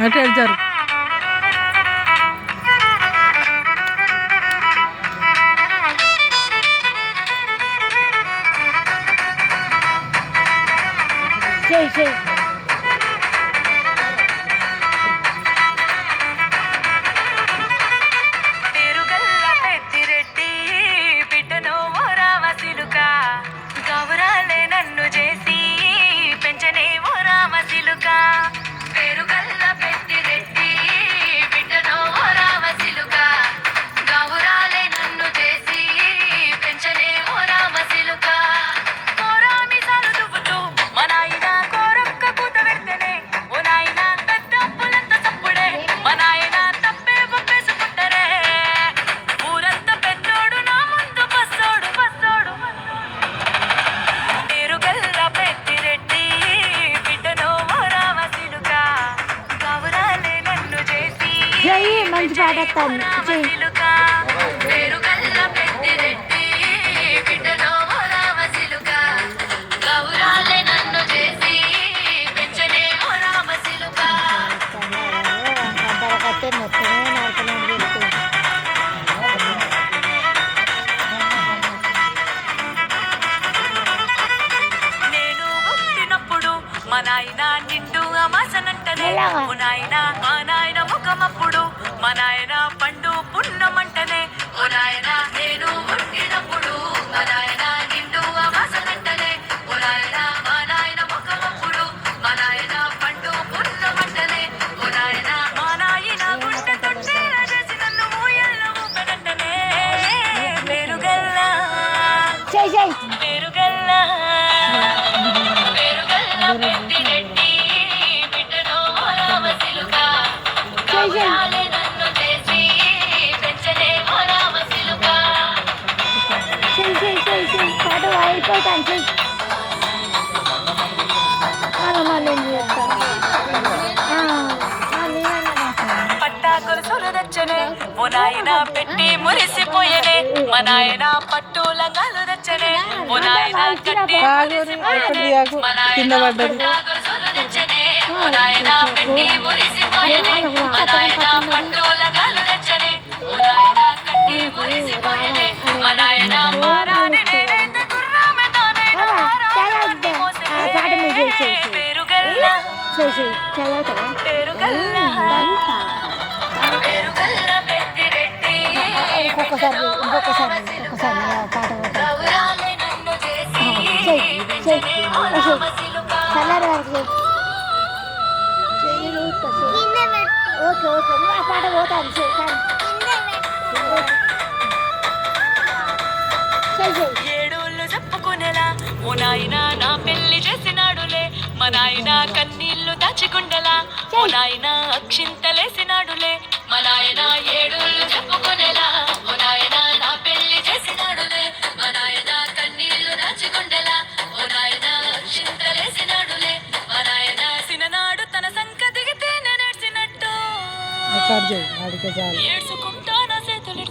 అటు వెళ్తారు. మంచి పాడతాను. మా నాయన నిండు అమాసనంటనే ఓ నాయన మా నాయన ముఖమప్పుడు మా నాయన పండు పున్నమంటనే ఓ నాయన నేను పుట్టినప్పుడు మా నాయన నిండు అమాసనంటనే ఓ నాయన మా నాయన ముఖమప్పుడు మా నాయన పండు పున్నమంటనే ఓ నాయన మా నాయన గుండె తొట్టేల చేసి నన్ను ఊయల్ల ఊపెనంటనే పేరుగల్లా పేరుగల్లా పాట అయిపోతాను. పట్టా కొలుసులు తెచ్చనే ఓ నాయన పెట్టి మురిసిపోయనే మా నాయన పట్టు లంగాలు తెచ్చనే ఓ నాయన కట్టి మా నాయన పట్టా కొలుసులు తెచ్చనే ఓ నాయన పెట్టి మురిసిపోయనే మా నాయన పట్టు లంగాలు తెచ్చనే ఓ నాయన కట్టి మురిసిపోయనే మా నాయన మారాని నేనైతే గుర్రామె తానే పేరుగల్లా పేరుగల్లా పేరుగల్లా పెద్దిరెడ్డి ఇంకొకసారి పాట గౌరాలే నన్ను చేసి చల్లారి వరకు ఓకే ఓకే నువ్వు ఆ పాట పోతాను. ఏడోళ్ళు చెప్పుకునేలా ఓ నాయన నా పెళ్లి చేసినాడులే మా నాయన కన్నీళ్లు దాచికుండలా ఓ నాయన అక్షింతలేసినాడులే మా నాయన ఏడోళ్ళు చెప్పుకునేలా ఓ నాయన నా పెళ్లి చేసినాడులే మా నాయన కన్నీళ్లు దాచికుండలా ఓ నాయన అక్షింతలేసినాడులే మా నాయన సిననాడు తన సంక దిగితే నేనేడ్చినట్టు ఏడ్చుకుంటా నా చేతులు